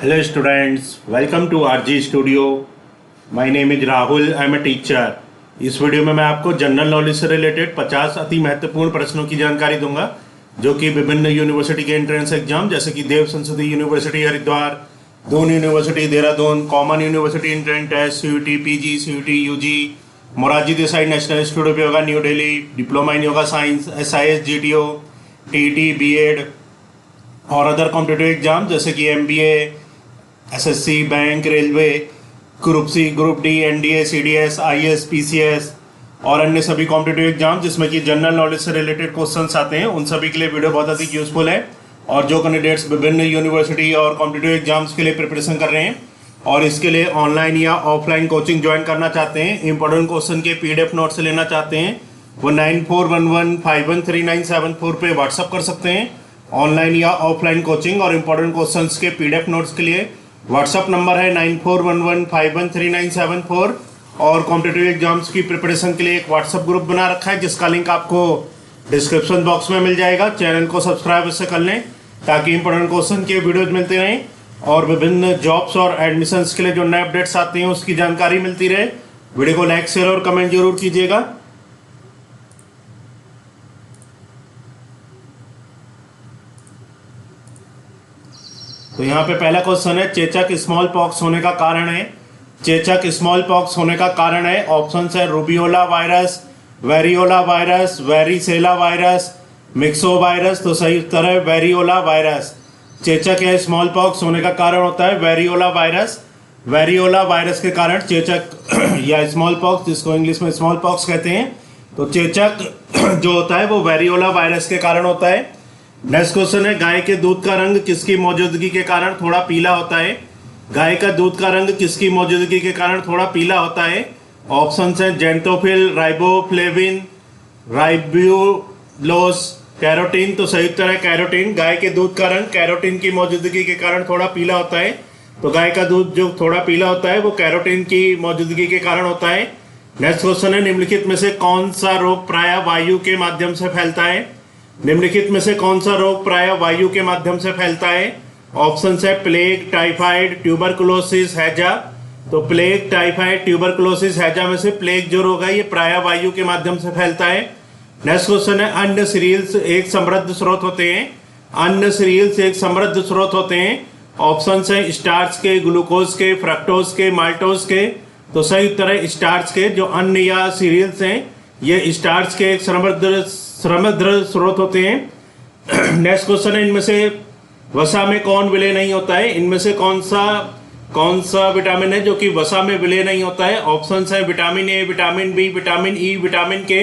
Hello students, welcome to RG Studio. My name is Rahul. I am a teacher. इस video में मैं आपको general knowledge से related 50 अति महत्वपूर्ण प्रश्नों की जानकारी दूंगा जो कि विभिन्न यूनिवर्सिटी के एंट्रेंस एग्जाम जैसे कि Dev Sanskriti university Haridwar, Doon university Dehradun, common university entrance test, CUT PG, CUT UG, Morarji Desai national institute of yoga New Delhi, diploma in yoga science, SIS GTO, TET BEd और अदर कॉम्पिटिटिव एग्जाम जैसे कि MBA, SSC, bank, railway, group C, group D, NDA, CDS, IS, PCS और अन्य सभी competitive exam जिसमें कि general knowledge से related questions आते हैं, उन सभी के लिए वीडियो बहुत अधिक यूजफुल है। और जो कैंडिडेट्स विभिन्न यूनिवर्सिटी और कॉम्पिटिटिव एग्जाम्स के लिए प्रिपरेशन कर रहे हैं और इसके लिए ऑनलाइन या ऑफलाइन कोचिंग ज्वाइन करना चाहते हैं, इंपॉर्टेंट क्वेश्चन के PDF नोट्स लेना चाहते हैं, वो 9411513974 पे व्हाट्सअप कर सकते हैं। ऑनलाइन या ऑफलाइन कोचिंग और इंपॉर्टेंट क्वेश्चंस के PDF नोट्स के लिए व्हाट्सअप नंबर है 9411513974 और कॉम्पिटिटिव एग्जाम्स की प्रिपरेशन के लिए एक व्हाट्सअप ग्रुप बना रखा है जिसका लिंक आपको डिस्क्रिप्शन बॉक्स में मिल जाएगा। चैनल को सब्सक्राइब इससे कर लें ताकि इंपॉर्टेंट क्वेश्चन के वीडियोज मिलते रहें और विभिन्न जॉब्स और एडमिशन्स के लिए जो नए अपडेट्स आते हैं उसकी जानकारी मिलती रहे। वीडियो को लाइक, शेयर और कमेंट जरूर कीजिएगा। तो यहाँ पे पहला क्वेश्चन है, चेचक स्मॉल पॉक्स होने का कारण है। चेचक स्मॉल पॉक्स होने का कारण है, ऑप्शन है rubeola virus, variola virus, varicella virus, myxo virus. तो सही उत्तर है वेरियोला वायरस। चेचक या स्मॉल पॉक्स होने का कारण होता है वेरियोला वायरस। वेरियोला वायरस के कारण चेचक या स्मॉल पॉक्स, जिसको इंग्लिश में स्मॉल पॉक्स कहते हैं, तो चेचक जो होता है वो वेरियोला वायरस के कारण होता है। नेक्स्ट क्वेश्चन है, गाय के दूध का रंग किसकी मौजूदगी के कारण थोड़ा पीला होता है। गाय का दूध का रंग किसकी मौजूदगी के कारण थोड़ा पीला होता है। ऑप्शन है जेंटोफिल, राइबोफ्लेविन, राइब्यूलोस, कैरोटीन। तो सही उत्तर है कैरोटीन। गाय के दूध का रंग कैरोटीन की मौजूदगी के कारण थोड़ा पीला होता है। तो गाय का दूध जो थोड़ा पीला होता है वो कैरोटीन की मौजूदगी के कारण होता है। नेक्स्ट क्वेश्चन है, निम्नलिखित में से कौन सा रोग प्राय वायु के माध्यम से फैलता है। निम्नलिखित में से कौन सा रोग प्राय वायु के माध्यम से फैलता है। ऑप्शन है प्लेग, टाइफाइड, ट्यूबरकुलोसिस, हैजा। तो प्लेग, टाइफाइड, ट्यूबरकुलोसिस, हैजा में से प्लेग जो रोग है ये प्राय वायु के माध्यम से फैलता है। नेक्स्ट क्वेश्चन है, अन्य सीरियल्स एक समृद्ध स्रोत होते हैं। अन्य सीरियल्स एक समृद्ध स्रोत होते हैं। ऑप्शन है स्टार्च के, ग्लूकोज के, फ्रक्टोज के, माल्टोज के। तो सही उत्तर है स्टार्च के। जो अन्न या सीरियल्स हैं ये स्टार्च के एक समृद्ध स्रोत होते हैं। नेक्स्ट क्वेश्चन है, इनमें से वसा में कौन विलय नहीं होता है। इनमें से कौन सा विटामिन है जो कि वसा में विलय नहीं होता है। ऑप्शन है vitamin A, vitamin B, vitamin E, vitamin K।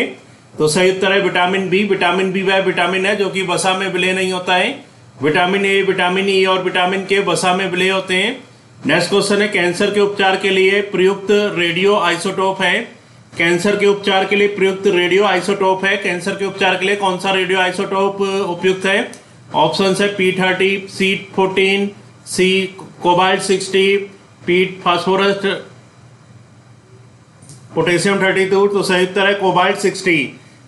तो सही उत्तर है विटामिन B। विटामिन B वह विटामिन है जो कि वसा में विलय नहीं होता है। विटामिन A, विटामिन E और विटामिन K वसा में विलय होते हैं। नेक्स्ट क्वेश्चन है, कैंसर के उपचार के लिए प्रयुक्त रेडियो आइसोटोप है। कैंसर के उपचार के लिए प्रयुक्त रेडियो आइसोटोप है। कैंसर के उपचार के लिए कौन सा रेडियो आइसोटोप उपयुक्त है। ऑप्शन है P30, C14, C cobalt 60, P phosphorus, potassium 32। तो सही उत्तर है कोबाल्ट 60।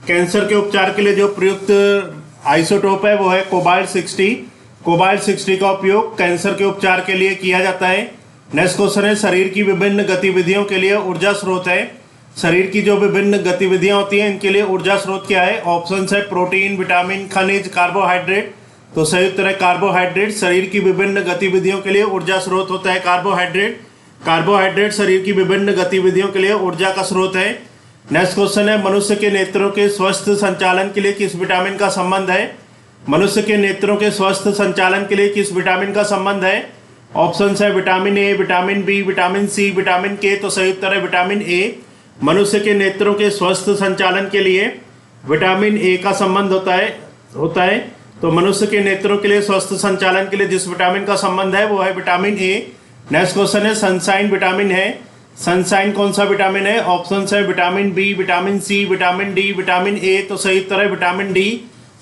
कैंसर के उपचार के लिए जो प्रयुक्त आइसोटोप है वो है कोबाल्ट 60। कोबाल्ट 60 का उपयोग कैंसर के उपचार के लिए किया जाता है। नेक्स्ट क्वेश्चन है, शरीर की विभिन्न गतिविधियों के लिए ऊर्जा स्रोत है। शरीर की जो विभिन्न गतिविधियां होती हैं इनके लिए ऊर्जा स्रोत क्या है। ऑप्शन है प्रोटीन, विटामिन, खनिज, कार्बोहाइड्रेट। तो सही उत्तर है कार्बोहाइड्रेट। शरीर की विभिन्न गतिविधियों के लिए ऊर्जा स्रोत होता है कार्बोहाइड्रेट। कार्बोहाइड्रेट शरीर की विभिन्न गतिविधियों के लिए ऊर्जा का स्रोत है। नेक्स्ट क्वेश्चन है, मनुष्य के नेत्रों के स्वस्थ संचालन के लिए किस विटामिन का संबंध है। मनुष्य के नेत्रों के स्वस्थ संचालन के लिए किस विटामिन का संबंध है। ऑप्शन है vitamin A, vitamin B, vitamin C, vitamin K। तो सही उत्तर है विटामिन A। मनुष्य के नेत्रों के स्वस्थ संचालन के लिए विटामिन A का संबंध होता है। तो मनुष्य के नेत्रों के लिए स्वस्थ संचालन के लिए जिस विटामिन का संबंध है वो है विटामिन A। नेक्स्ट क्वेश्चन है, सनशाइन विटामिन है। सनशाइन कौन सा विटामिन है। ऑप्शन है vitamin B, vitamin C, vitamin D, vitamin A। तो सही उत्तर है विटामिन D।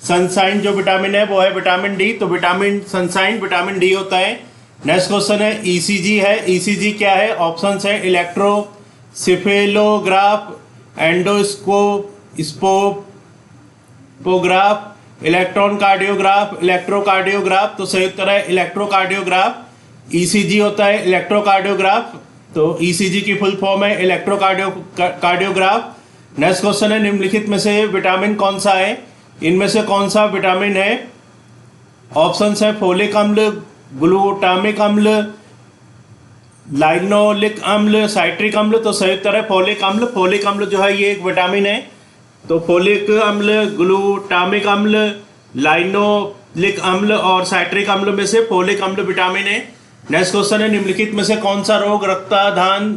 सनशाइन जो विटामिन है वो है विटामिन D। तो विटामिन सनशाइन विटामिन D होता है। नेक्स्ट क्वेश्चन है, ECG है। ECG क्या है। ऑप्शन है इलेक्ट्रोसिफेलोग्राफ, एंडोस्कोपोग्राफ, इलेक्ट्रॉन कार्डियोग्राफ, इलेक्ट्रोकार्डियोग्राफ। तो सही उत्तर है इलेक्ट्रोकार्डियोग्राफ। ईसीजी होता है इलेक्ट्रोकार्डियोग्राफ, तो ईसीजी की फुल फॉर्म है कार्डियोग्राफ। नेक्स्ट क्वेश्चन है निम्नलिखित में से विटामिन कौन सा है, इनमें से कौन सा विटामिन है। ऑप्शंस है फोलिक अम्ल, ग्लूटामिक अम्ल, लाइनोलिक अम्ल, साइट्रिक अम्ल। तो सही उत्तर है फोलिक अम्ल। फोलिक अम्ल जो है ये एक विटामिन है, तो फोलिक अम्ल, ग्लूटामिक अम्ल, लाइनोलिक अम्ल और साइट्रिक अम्ल में से फोलिक अम्ल विटामिन है। नेक्स्ट क्वेश्चन है निम्नलिखित में से कौन सा रोग रक्तदान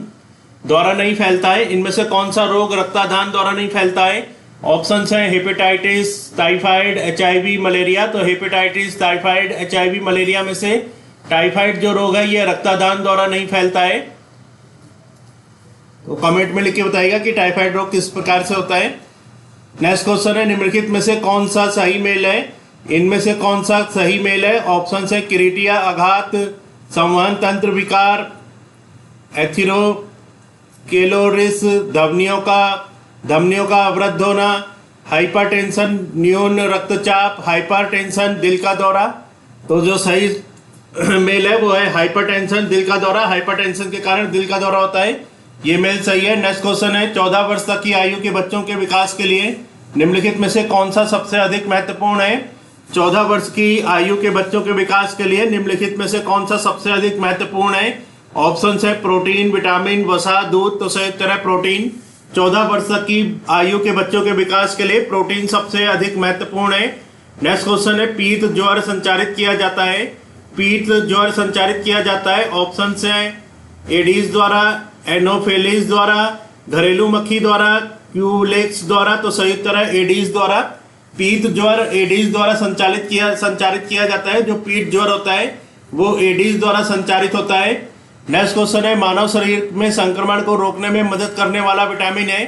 द्वारा नहीं फैलता है, इनमें से कौन सा रोग रक्तदान द्वारा नहीं फैलता है। ऑप्शंस हैं हेपेटाइटिस, टाइफाइड, एचआईवी, मलेरिया। तो हेपेटाइटिस, टाइफाइड, एचआईवी, मलेरिया में से टाइफाइड जो रोग है ये रक्तदान द्वारा नहीं फैलता है। तो कमेंट में लिख के बताइएगा कि टाइफाइड रोग किस प्रकार से होता है। नेक्स्ट क्वेश्चन है निम्नलिखित में से कौन सा सही मेल है, इनमें से कौन सा सही मेल है। ऑप्शन है किरीटिया, आघात, संवहन तंत्र विकार, एथिरोस्क्लेरोसिस, धमनियों का अवरुद्ध होना, हाइपरटेंशन, न्यून रक्तचाप, हाइपरटेंशन, दिल का दौरा। तो जो सही मेल है वो है हाइपरटेंशन, दिल का दौरा। हाइपरटेंशन के कारण दिल का दौरा होता है, ये मेल सही है। नेक्स्ट क्वेश्चन है 14 वर्ष तक की आयु के बच्चों के विकास के लिए निम्नलिखित में से कौन सा सबसे अधिक महत्वपूर्ण है। 14 वर्ष की आयु के बच्चों के विकास के लिए निम्नलिखित में से कौन सा सबसे अधिक महत्वपूर्ण है। ऑप्शन है प्रोटीन, विटामिन, वसा, दूध। तो सही उत्तर है प्रोटीन। 14 वर्ष तक की आयु के बच्चों के विकास के लिए प्रोटीन सबसे अधिक महत्वपूर्ण है। नेक्स्ट क्वेश्चन है पीत ज्वर संचारित किया जाता है, पीत ज्वर संचारित किया जाता है। ऑप्शन है एडीज द्वारा, एनोफेलिस द्वारा, घरेलू मक्खी द्वारा, क्यूलेक्स द्वारा। तो सही उत्तर है एडीज द्वारा। पीत ज्वर एडीज द्वारा संचारित किया जाता है। जो पीत ज्वर होता है वो एडीज द्वारा संचारित होता है। नेक्स्ट क्वेश्चन है मानव शरीर में संक्रमण को रोकने में मदद करने वाला विटामिन है।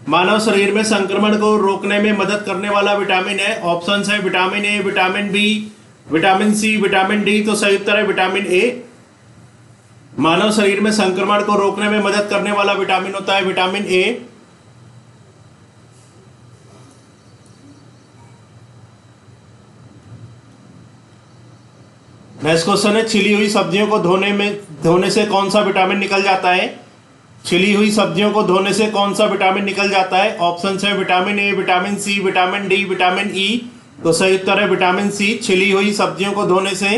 मानव शरीर में संक्रमण को रोकने में मदद करने वाला विटामिन है। ऑप्शंस है vitamin A, vitamin B, vitamin C, vitamin D. तो सही उत्तर है विटामिन ए। मानव शरीर में संक्रमण को रोकने में मदद करने वाला विटामिन होता है विटामिन ए। नेक्स्ट क्वेश्चन है छिली हुई सब्जियों को धोने से कौन सा विटामिन निकल जाता है। छिली हुई सब्जियों को धोने से कौन सा विटामिन निकल जाता है। ऑप्शन है vitamin A, vitamin C, vitamin D, vitamin E. तो सही उत्तर है विटामिन सी। छिली हुई सब्जियों को धोने से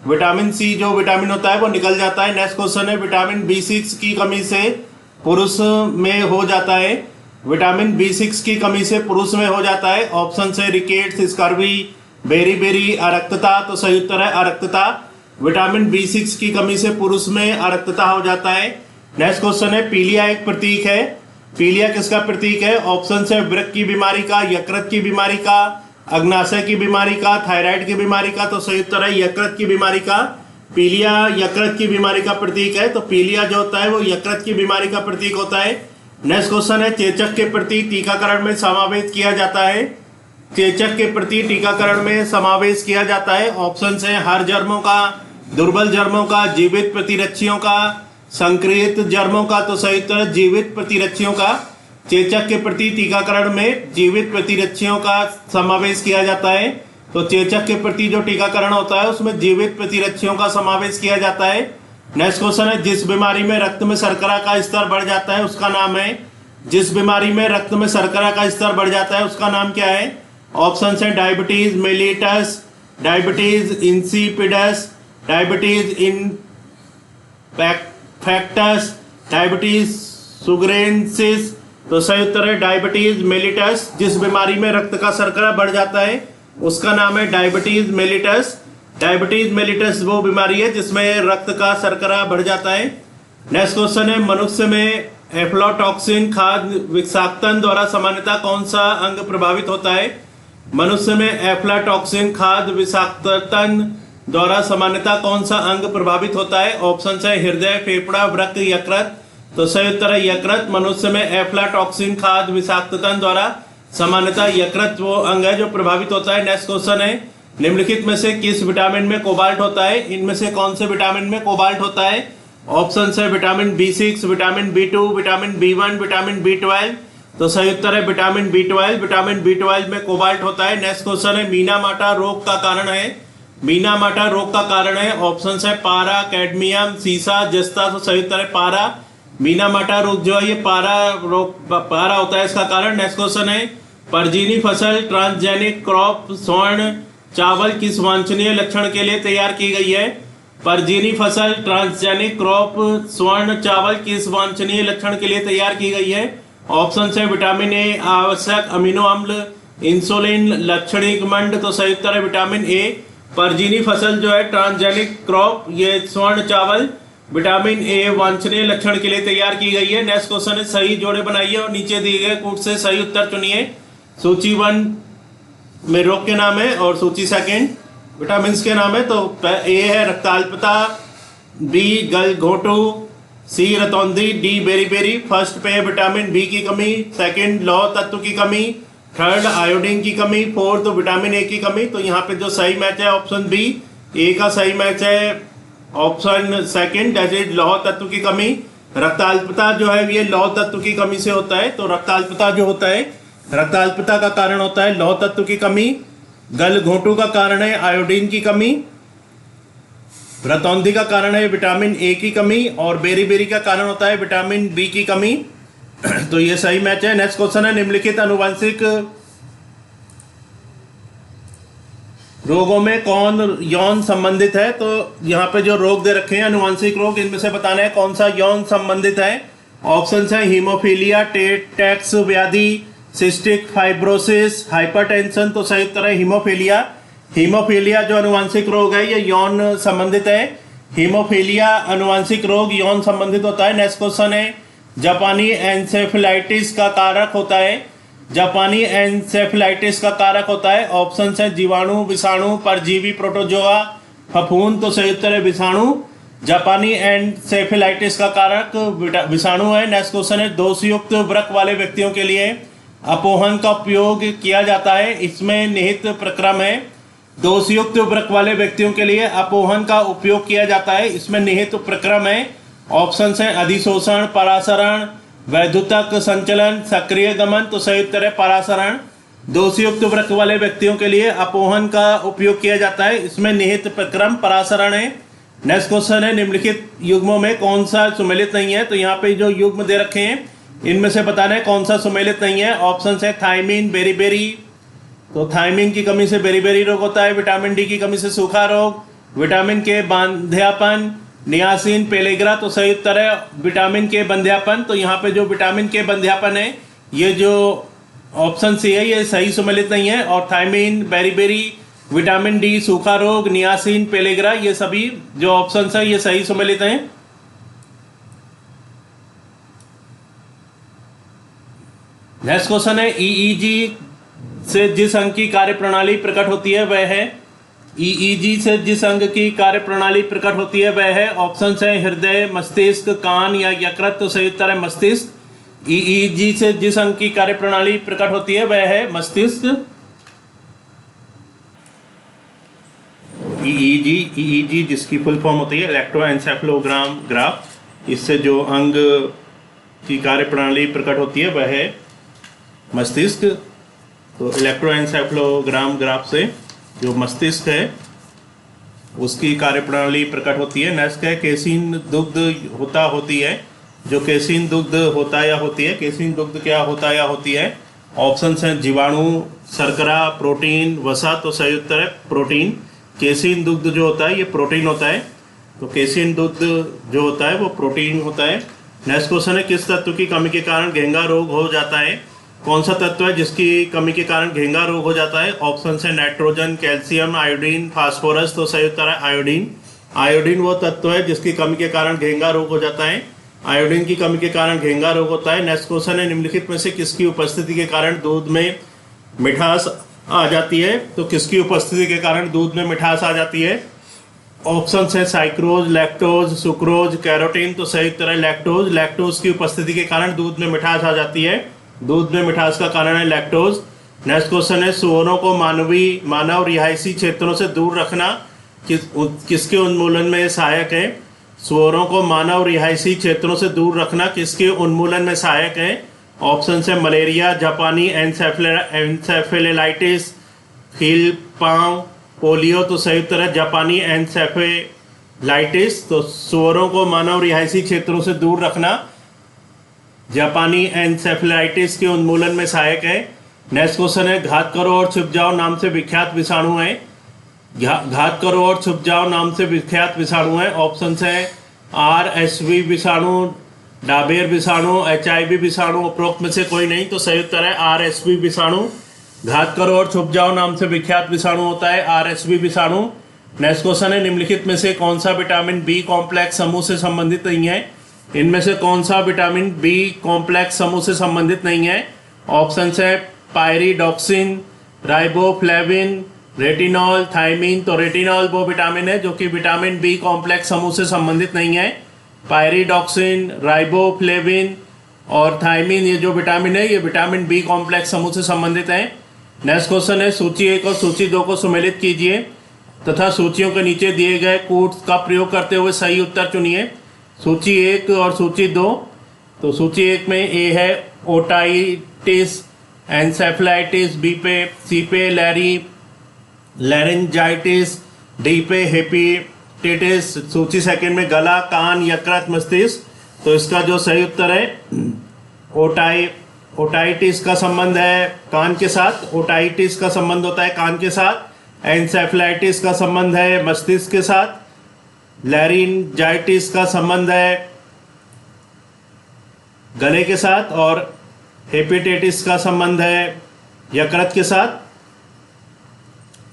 विटामिन सी जो विटामिन होता है वो निकल जाता है। नेक्स्ट क्वेश्चन है विटामिन B6 की कमी से पुरुष में हो जाता है। विटामिन B6 की कमी से पुरुष में हो जाता है। ऑप्शन है रिकेट्स, स्कर्वी, बेरी, अरक्तता। तो सही उत्तर है अरक्तता। विटामिन B6 की कमी से पुरुष में अरक्तता हो जाता है। नेक्स्ट क्वेश्चन है पीलिया एक प्रतीक है, पीलिया किसका प्रतीक है। ऑप्शन है वृक्क की बीमारी का, यकृत की बीमारी का, अग्नाशय की बीमारी का, थायराइड की बीमारी का। तो सही उत्तर है यकृत की बीमारी का। पीलिया यकृत की बीमारी का प्रतीक है, तो पीलिया जो होता है वो यकृत की बीमारी का प्रतीक होता है। नेक्स्ट क्वेश्चन है चेचक के प्रति टीकाकरण में समावेश किया जाता है। चेचक के प्रति टीकाकरण में समावेश किया जाता है। ऑप्शन है हर जर्मों का, दुर्बल जर्मों का, जीवित प्रतिरक्षियों का, संक्रियत जर्मों का। तो सही उत्तर है जीवित प्रतिरक्षियों का। चेचक के प्रति टीकाकरण में जीवित प्रतिरक्षियों का समावेश किया जाता है। तो चेचक के प्रति जो टीकाकरण होता है उसमें जीवित प्रतिरक्षियों का समावेश किया जाता है। नेक्स्ट क्वेश्चन है जिस बीमारी में रक्त में शर्करा का स्तर बढ़ जाता है उसका नाम है। जिस बीमारी में रक्त में शर्करा का स्तर बढ़ जाता है उसका नाम क्या है। ऑप्शन है diabetes mellitus, diabetes insipidus, diabetes infectus, diabetes sugarensis. तो सही उत्तर है डायबिटीज मेलिटस। जिस बीमारी में रक्त का शर्करा बढ़ जाता है उसका नाम है डायबिटीज मेलिटस। डायबिटीज मेलिटस वो बीमारी है जिसमें रक्त का शर्करा बढ़ जाता है। नेक्स्ट क्वेश्चन है मनुष्य में एफ्लाटॉक्सिन खाद्य विषाक्तन द्वारा सामान्यतः कौन सा अंग प्रभावित होता है। मनुष्य में एफ्लाटॉक्सिन खाद्य विषाक्तन द्वारा सामान्यतः कौन सा अंग प्रभावित होता है। ऑप्शन है हृदय, फेफड़ा, वृक्क, यकृत। तो सही उत्तर है यकृत। मनुष्य में एफ्लाटॉक्सिन खाद्य विषाक्तन द्वारा सामान्यतः यकृत वो अंग है जो प्रभावित होता है। नेक्स्ट क्वेश्चन है निम्नलिखित में से किस विटामिन में कोबाल्ट होता है। इनमें से कौन से विटामिन में कोबाल्ट होता है। ऑप्शन है vitamin B6, vitamin B2, vitamin B1, vitamin B12। तो सही उत्तर है विटामिन B12। विटामिन B12 में कोबाल्ट होता है। नेक्स्ट क्वेश्चन है मीना माटा रोग का कारण है। मीना माटा रोग का कारण है? ऑप्शन है पारा, कैडमियम, सीसा, जस्ता। तो सही उत्तर है पारा। मीना माटा रोग जो है ये पारा होता है इसका कारण। नेक्स्ट क्वेश्चन है परजीवी फसल ट्रांसजेनिक क्रॉप स्वर्ण चावल किस वांछनीय लक्षण के लिए तैयार की गई है? परजीवी फसल ट्रांसजेनिक क्रॉप स्वर्ण चावल किस वांछनीय लक्षण के लिए तैयार की गई है? ऑप्शन है विटामिन ए, आवश्यक अमीनो अम्ल, इंसुलिन, लक्षणिक मंड। तो सही उत्तर है विटामिन ए। परजीवी फसल जो है ट्रांसजेनिक क्रॉप ये स्वर्ण चावल विटामिन ए वांछनीय लक्षण के लिए तैयार की गई है। नेक्स्ट क्वेश्चन है सही जोड़े बनाइए और नीचे दिए गए कूट से सही उत्तर चुनिए। सूची 1 में रोग के नाम है और सूची 2 विटामिन के नाम है। तो ए है रक्ताल्पता, बी गलघोटू, सी रतौंधी, डी बेरी। फर्स्ट पे विटामिन बी की कमी, सेकंड लौह तत्व की कमी, थर्ड आयोडीन की कमी, फोर्थ विटामिन ए की कमी। तो यहाँ पे जो सही मैच है ऑप्शन बी, ए का सही मैच है ऑप्शन सेकंड दैट इज लौह तत्व की कमी। रक्ताल्पता जो है ये लौह तत्व की कमी से होता है। तो रक्ताल्पता जो होता है रक्ताल्पता का कारण होता है लौह तत्व की कमी। गलघोटू का कारण है आयोडीन की कमी। रतौंधी का कारण है विटामिन ए की कमी और बेरी का कारण होता है विटामिन बी की कमी। तो ये सही मैच है। नेक्स्ट क्वेश्चन है निम्नलिखित आनुवंशिक रोगों में कौन यौन संबंधित है? तो यहाँ पे जो रोग दे रखे हैं आनुवंशिक रोग, इनमें से बताना है कौन सा यौन संबंधित है। ऑप्शन है हीमोफीलिया, टेक्स व्याधि, सिस्टिक फाइब्रोसिस, हाइपरटेंशन। तो सही उत्तर है हीमोफीलिया। हीमोफीलिया जो आनुवंशिक रोग है ये यौन संबंधित है। हीमोफीलिया आनुवंशिक रोग यौन संबंधित होता है। नेक्स्ट क्वेश्चन है जापानी एन्सेफेलाइटिस का कारक होता है। जापानी एन्सेफेलाइटिस का कारक होता है। ऑप्शन है जीवाणु, विषाणु, परजीवी, प्रोटोजोआ, फफूंद। तो सही उत्तर है विषाणु। जापानी एन्सेफेलाइटिस का कारक विषाणु है। नेक्स्ट क्वेश्चन है दोषयुक्त वृक्क वाले व्यक्तियों के लिए अपोहन का उपयोग किया जाता है, इसमें निहित प्रक्रम है। दोषयुक्त वृक्क वाले व्यक्तियों के लिए अपोहन का उपयोग किया जाता है, इसमें निहित प्रक्रम है। ऑप्शन है अधिशोषण, परासरण, वैद्युतक संचलन, सक्रिय दमन। तो सही उत्तर है परासरण। दोषयुक्त वृक्क वाले व्यक्तियों के लिए अपोहन का उपयोग किया जाता है, इसमें निहित प्रक्रम परासरण है। नेक्स्ट क्वेश्चन है निम्नलिखित युग्मों में कौन सा सुमेलित नहीं है? तो यहाँ पे जो युग्म दे रखे हैं इनमें से बताना है कौन सा सुमेलित नहीं है। ऑप्शन है थायमिन, बेरी। तो थायमिन की कमी से बेरी रोग होता है। विटामिन डी की कमी से सूखा रोग, विटामिन के बंध्यापन, नियासिन, पेलेग्रा। तो सही उत्तर है विटामिन के बंध्यापन। तो यहाँ पे जो विटामिन के बंध्यापन है ये जो ऑप्शन सी है ये सही सुमेलित नहीं है। और थायमिन, बेरी, विटामिन डी, सूखा रोग, नियासिन, पेलेग्रा ये सभी जो ऑप्शन है ये सही सुमेलित हैं। नेक्स्ट क्वेश्चन है ईईजी से जिस अंग की कार्यप्रणाली प्रकट होती है वह है। ईईजी से जिस अंग की कार्यप्रणाली प्रकट होती है वह है। ऑप्शन है हृदय, मस्तिष्क, कान या यकृत। तो सही उत्तर है मस्तिष्क। ईईजी से जिस अंग की कार्यप्रणाली प्रकट होती है वह है मस्तिष्क। ईईजी जिसकी फुल फॉर्म होती है इलेक्ट्रोएन्सेफेलोग्राम ग्राफ, इससे जो अंग की कार्यप्रणाली प्रकट होती है वह है मस्तिष्क। तो इलेक्ट्रोएन्सेफेलोग्राम ग्राफ से जो मस्तिष्क है उसकी कार्यप्रणाली प्रकट होती है। नेक्स्ट है केसीन दुग्ध होती है। जो केसीन दुग्ध होता या होती है, केसीन दुग्ध क्या होता या होती है? ऑप्शन है जीवाणु, शर्करा, प्रोटीन, वसा। तो सही उत्तर है प्रोटीन। केसीन दुग्ध जो होता है ये प्रोटीन होता है। तो केसीन दुग्ध जो होता है वो प्रोटीन होता है। नेक्स्ट क्वेश्चन है किस तत्व की कमी के कारण घेंगा रोग हो जाता है? कौन सा तत्व है जिसकी कमी के कारण घेंगा रोग हो जाता है? ऑप्शन है नाइट्रोजन, कैल्शियम, आयोडीन, फास्फोरस। तो सही उत्तर है आयोडीन। आयोडीन वो तत्व है जिसकी कमी के कारण घेंगा रोग हो जाता है। आयोडीन की कमी के कारण घेंगा रोग होता है। नेक्स्ट क्वेश्चन है निम्नलिखित में से किसकी उपस्थिति के कारण दूध में मिठास आ जाती है? तो किसकी उपस्थिति के कारण दूध में मिठास आ जाती है? ऑप्शन है साइक्रोज, लैक्टोज, सुक्रोज, कैरोटीन। तो सही उत्तर है लैक्टोज। लैक्टोज की उपस्थिति के कारण दूध में मिठास आ जाती है। दूध में मिठास का कारण है लैक्टोज। नेक्स्ट क्वेश्चन है सुअरों को मानव रिहायशी क्षेत्रों से दूर रखना किसके उन्मूलन में सहायक है? सुअरों को मानव रिहायशी क्षेत्रों से दूर रखना किसके उन्मूलन में सहायक है? ऑप्शन है मलेरिया, जापानी एन्सेफेलाइटिस, हील पांव, पोलियो तो सही उत्तर है जापानी एनसेफेलाइटिस। तो सुअरों को मानव रिहायशी क्षेत्रों से दूर रखना जापानी एनसेफेलाइटिस के उन्मूलन में सहायक है। नेक्स्ट क्वेश्चन है घात करो और छुप जाओ नाम से विख्यात विषाणु है। घात करो और छुप जाओ नाम से विख्यात विषाणु है। ऑप्शन है RSV विषाणु, डाबेर विषाणु, HIV विषाणु, उपरोक्त में से कोई नहीं। तो सही उत्तर है RSV विषाणु। घात करो और छुप जाओ नाम से विख्यात विषाणु होता है RSV विषाणु। नेक्स्ट क्वेश्चन है निम्नलिखित में से कौन सा विटामिन बी कॉम्प्लेक्स समूह से संबंधित नहीं है। इनमें से कौन सा विटामिन बी कॉम्प्लेक्स समूह से संबंधित नहीं है। ऑप्शन है पायरिडॉक्सिन, राइबोफ्लेविन, रेटिनॉल, थायमीन। तो रेटिनॉल वो विटामिन है जो कि विटामिन बी कॉम्प्लेक्स समूह से संबंधित नहीं है। पायरिडॉक्सिन, राइबोफ्लेविन और थायमीन ये जो विटामिन है ये विटामिन बी कॉम्प्लेक्स समूह से संबंधित है। नेक्स्ट क्वेश्चन है सूची 1 और सूची 2 को सम्मिलित कीजिए तथा सूचियों के नीचे दिए गए कोट्स का प्रयोग करते हुए सही उत्तर चुनिए। सूची 1 और सूची 2। तो सूची 1 में ए है ओटाइटिस, एन्सेफेलाइटिस, बी पे सी पे लैरिंजाइटिस, डी पे हेपेटाइटिस। सूची 2 में गला, कान, यकृत, मस्तिष्क। तो इसका जो सही उत्तर है ओटाइटिस का संबंध है कान के साथ, ओटाइटिस का संबंध होता है कान के साथ। एन्सेफेलाइटिस का संबंध है मस्तिष्क के साथ। लैरिंजाइटिस का संबंध है गले के साथ और हेपेटाइटिस का संबंध है यकृत के साथ।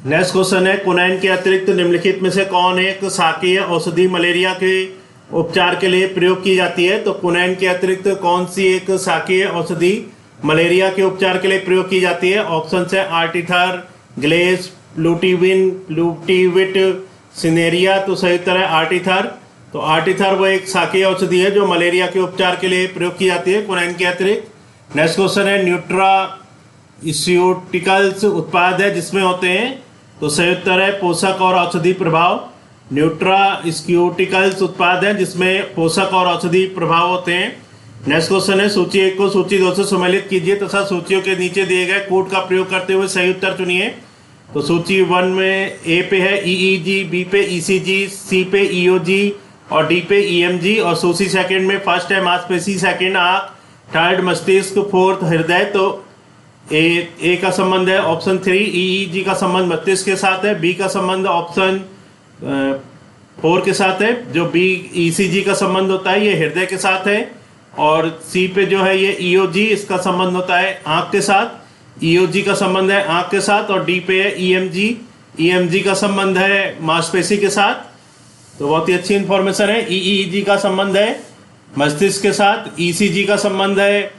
नेक्स्ट क्वेश्चन है कुनैन के अतिरिक्त निम्नलिखित में से कौन एक शाकीय औषधि मलेरिया के उपचार के लिए प्रयोग की जाती है। तो कुनैन के अतिरिक्त कौन सी एक शाकीय औषधि मलेरिया के उपचार के लिए प्रयोग की जाती है। ऑप्शन है आर्टिथर, ग्लेस, प्लूटिविट, सिनेरिया। तो सही उत्तर है आर्टिथर। तो आर्टिथर वो एक शाकीय औषधि है जो मलेरिया के उपचार के लिए प्रयोग की जाती है कुनैन के अतिरिक्त। नेक्स्ट क्वेश्चन है न्यूट्रास्यूटिकल्स उत्पाद है जिसमें होते हैं। तो सही उत्तर है पोषक और औषधि प्रभाव। न्यूट्रास्यूटिकल्स उत्पाद है जिसमें पोषक और औषधि प्रभाव होते हैं। नेक्स्ट क्वेश्चन है सूची 1 को सूची 2 से सम्मिलित कीजिए तथा सूचियों के नीचे दिए गए कोड का प्रयोग करते हुए सही उत्तर चुनिए। तो सूची 1 में ए पे है EEG, बी पे ECG, सी पे EOG और डी पे EMG। और सूची 2 में फर्स्ट है मांसपेशी, सेकंड आँख, थर्ड मस्तिष्क, फोर्थ हृदय। तो ए का संबंध है ऑप्शन 3 EEG का संबंध मस्तिष्क के साथ है। बी का संबंध ऑप्शन 4 के साथ है। जो बी ECG का संबंध होता है ये हृदय के साथ है। और सी पे जो है ये EOG इसका संबंध होता है आँख के साथ। EOG का संबंध है आँख के साथ। और डी पे है EMG का संबंध है मांसपेशी के साथ। तो बहुत ही अच्छी इंफॉर्मेशन है। EEG का संबंध है मस्तिष्क के साथ, ECG का संबंध है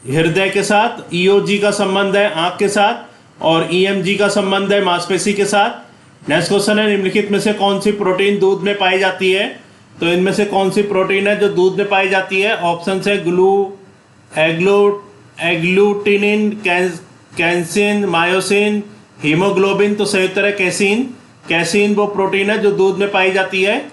हृदय के साथ, EOG का संबंध है आँख के साथ और EMG का संबंध है मांसपेशी के साथ। नेक्स्ट क्वेश्चन है निम्नलिखित में से कौन सी प्रोटीन दूध में पाई जाती है। तो इनमें से कौन सी प्रोटीन है जो दूध में पाई जाती है। ऑप्शन है एग्लूटिनिन, कैंसिन, मायोसिन, हीमोग्लोबिन। तो सही उत्तर है कैसीन। कैसीन वो प्रोटीन है जो दूध में पाई जाती है।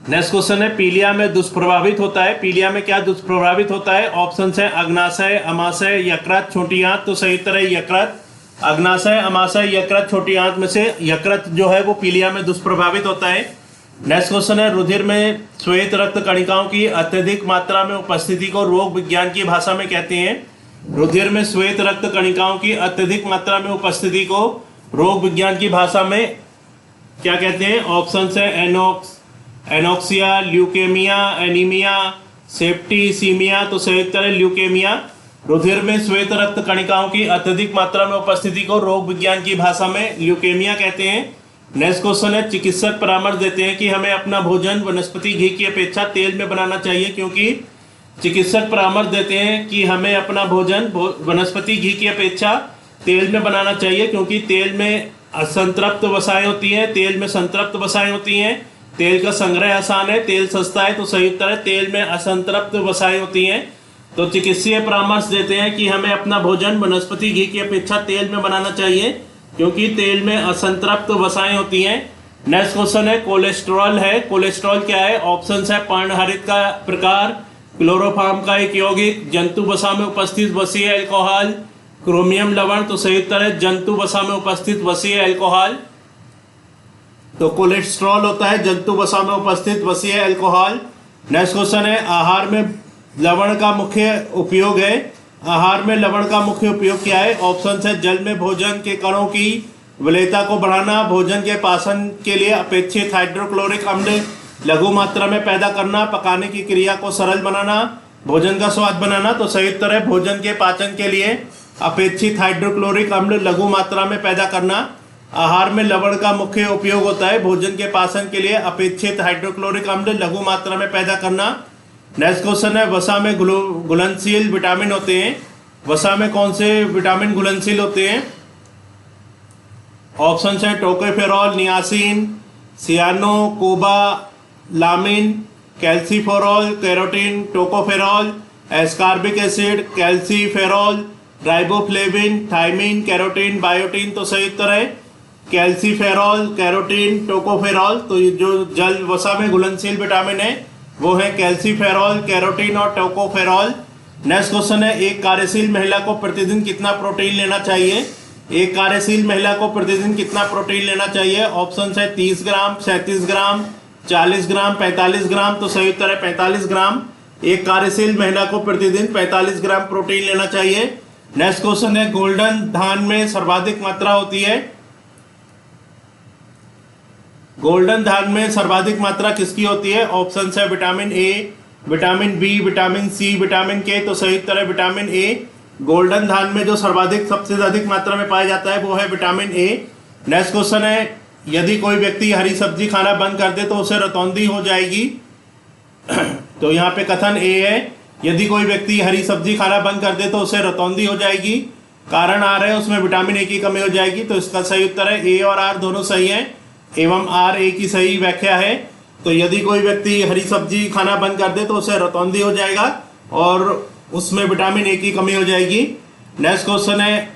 नेक्स्ट क्वेश्चन है पीलिया में दुष्प्रभावित होता है। पीलिया में क्या दुष्प्रभावित होता है। ऑप्शन है अग्नाशय, अमाशय, यकृत, छोटी आंत। तो सही उत्तर है यकृत। अग्नाशय, अमाशय, यकृत, छोटी आंत में से यकृत जो है वो पीलिया में दुष्प्रभावित होता है। नेक्स्ट क्वेश्चन है रुधिर में श्वेत रक्त कणिकाओं की अत्यधिक मात्रा में उपस्थिति को रोग विज्ञान की भाषा में कहते हैं। रुधिर में श्वेत रक्त कणिकाओं की अत्यधिक मात्रा में उपस्थिति को रोग विज्ञान की भाषा में क्या कहते हैं। ऑप्शन है एनोक्सिया, ल्यूकेमिया, एनीमिया, सेप्टिसीमिया। तो सही उत्तर है ल्यूकेमिया। रुधिर में श्वेत रक्त कणिकाओं की अत्यधिक मात्रा में उपस्थिति को रोग विज्ञान की भाषा में ल्यूकेमिया कहते हैं। नेक्स्ट क्वेश्चन है चिकित्सक परामर्श देते हैं कि हमें अपना भोजन वनस्पति घी की अपेक्षा तेल में बनाना चाहिए क्योंकि चिकित्सक परामर्श देते हैं कि हमें अपना भोजन वनस्पति घी की अपेक्षा तेल में बनाना चाहिए क्योंकि तेल में असंतृप्त वसाएं होती हैं, तेल में संतृप्त वसाएं होती हैं, तेल का संग्रह आसान है, तेल सस्ता है। तो सही उत्तर है तेल में असंतृप्त वसाएं होती हैं। तो चिकित्सीय परामर्श देते हैं कि हमें अपना भोजन वनस्पति घी की अपेक्षा तेल में बनाना चाहिए क्योंकि तेल में असंतृप्त वसाएं होती हैं। नेक्स्ट क्वेश्चन है कोलेस्ट्रॉल है। कोलेस्ट्रॉल क्या है। ऑप्शन है पर्णहरित का प्रकार, क्लोरोफॉर्म का एक यौगिक, जंतु वसा में उपस्थित वसीय अल्कोहल, क्रोमियम लवण। तो सही उत्तर है जंतु वसा में उपस्थित वसीय अल्कोहल। तो कोलेस्ट्रॉल होता है जंतु वसा में उपस्थित वसीय अल्कोहल। नेक्स्ट क्वेश्चन है, आहार में लवण का मुख्य उपयोग है। आहार में लवण का मुख्य उपयोग क्या है? ऑप्शन है जल में भोजन के कणों की विलेयता को बढ़ाना, भोजन के पाचन के लिए अपेक्षित हाइड्रोक्लोरिक अम्ल लघु मात्रा में पैदा करना, पकाने की क्रिया को सरल बनाना, भोजन का स्वाद बनाना। तो सही उत्तर है भोजन के पाचन के लिए अपेक्षित हाइड्रोक्लोरिक अम्ल लघु मात्रा में पैदा करना। आहार में लवण का मुख्य उपयोग होता है भोजन के पाचन के लिए अपेक्षित हाइड्रोक्लोरिक अम्ल लघु मात्रा में पैदा करना। नेक्स्ट क्वेश्चन है, वसा में घुलनशील विटामिन होते हैं। वसा में कौन से विटामिन घुलनशील होते हैं? ऑप्शन है tocopherol, niacin, cyano, cobalamin, calciferol, carotene, tocopherol, ascorbic acid, calciferol, riboflavin, thiamine, carotene, biotin. तो सही उत्तर है कैल्सीफेरॉल, कैरोटीन, टोकोफेरॉल। तो ये जो जल वसा में घुलनशील विटामिन है वो है कैल्सीफेरॉल, कैरोटीन और टोकोफेरॉल। नेक्स्ट क्वेश्चन है, एक कार्यशील महिला को प्रतिदिन कितना प्रोटीन लेना चाहिए? एक कार्यशील महिला को प्रतिदिन कितना प्रोटीन लेना चाहिए? ऑप्शन है 30 ग्राम, 37 ग्राम, 40 ग्राम, 45 ग्राम। तो सही उत्तर है 45 ग्राम। एक कार्यशील महिला को प्रतिदिन 45 ग्राम प्रोटीन लेना चाहिए। नेक्स्ट क्वेश्चन है, गोल्डन धान में सर्वाधिक मात्रा होती है। गोल्डन धान में सर्वाधिक मात्रा किसकी होती है? ऑप्शन है vitamin A, vitamin B, vitamin C, vitamin K. तो सही उत्तर है विटामिन ए। गोल्डन धान में जो सर्वाधिक सबसे अधिक मात्रा में पाया जाता है वो है विटामिन ए। नेक्स्ट क्वेश्चन है, यदि कोई व्यक्ति हरी सब्जी खाना बंद कर दे तो उसे रतौंधी हो जाएगी। तो यहाँ पे कथन ए है, यदि कोई व्यक्ति हरी सब्जी खाना बंद कर दे तो उसे रतौंधी हो जाएगी। कारण आ रहा है उसमें विटामिन ए की कमी हो जाएगी। तो इसका सही उत्तर है ए और आर दोनों सही है एवं आर ए की सही व्याख्या है। तो यदि कोई व्यक्ति हरी सब्जी खाना बंद कर दे तो उसे रतौंधी हो जाएगा और उसमें विटामिन ए की कमी हो जाएगी। नेक्स्ट क्वेश्चन है,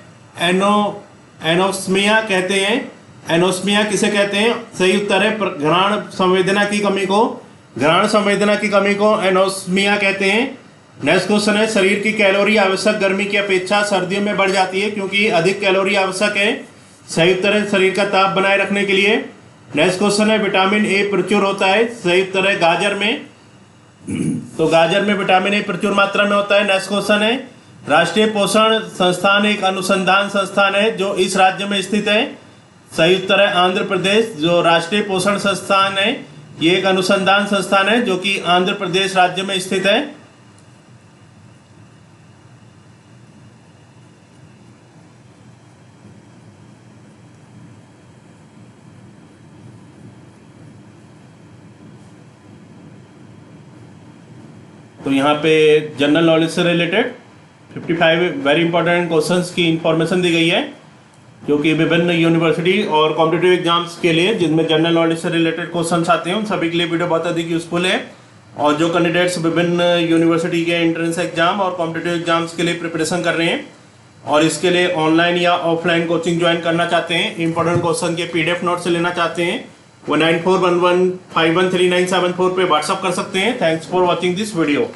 एनोस्मिया कहते हैं। एनोस्मिया किसे कहते हैं? सही उत्तर है घ्राण संवेदना की कमी को, घ्राण संवेदना की कमी को एनोस्मिया कहते हैं। नेक्स्ट क्वेश्चन है, शरीर की कैलोरी आवश्यक गर्मी की अपेक्षा सर्दियों में बढ़ जाती है क्योंकि अधिक कैलोरी आवश्यक है। सही उत्तर है शरीर का ताप बनाए रखने के लिए। नेक्स्ट क्वेश्चन है, विटामिन ए प्रचुर होता है। सही उत्तर है गाजर में। तो गाजर में विटामिन ए प्रचुर मात्रा में होता है। नेक्स्ट क्वेश्चन है, राष्ट्रीय पोषण संस्थान एक अनुसंधान संस्थान है जो इस राज्य में स्थित है। सही उत्तर है आंध्र प्रदेश। जो राष्ट्रीय पोषण संस्थान है ये एक अनुसंधान संस्थान है जो कि आंध्र प्रदेश राज्य में स्थित है। तो यहाँ पे जनरल नॉलेज से रिलेटेड 55 वेरी इंपॉर्टेंट क्वेश्चंस की इंफॉर्मेशन दी गई है जो कि विभिन्न यूनिवर्सिटी और कॉम्पिटिटिव एग्जाम्स के लिए जिनमें जनरल नॉलेज से रिलेटेड क्वेश्चंस आते हैं उन सभी के लिए वीडियो बहुत अधिक यूजफुल है। और जो कैंडिडेट्स विभिन्न यूनिवर्सिटी के एंट्रेंस एग्जाम और कॉम्पिटिटिव एग्जाम्स के लिए प्रिपरेशन कर रहे हैं और इसके लिए ऑनलाइन या ऑफलाइन कोचिंग ज्वाइन करना चाहते हैं, इंपॉर्टेंट क्वेश्चन के PDF नोट से लेना चाहते हैं, वो 9411513974 पे व्हाट्सअप कर सकते हैं। Thanks for watching this video.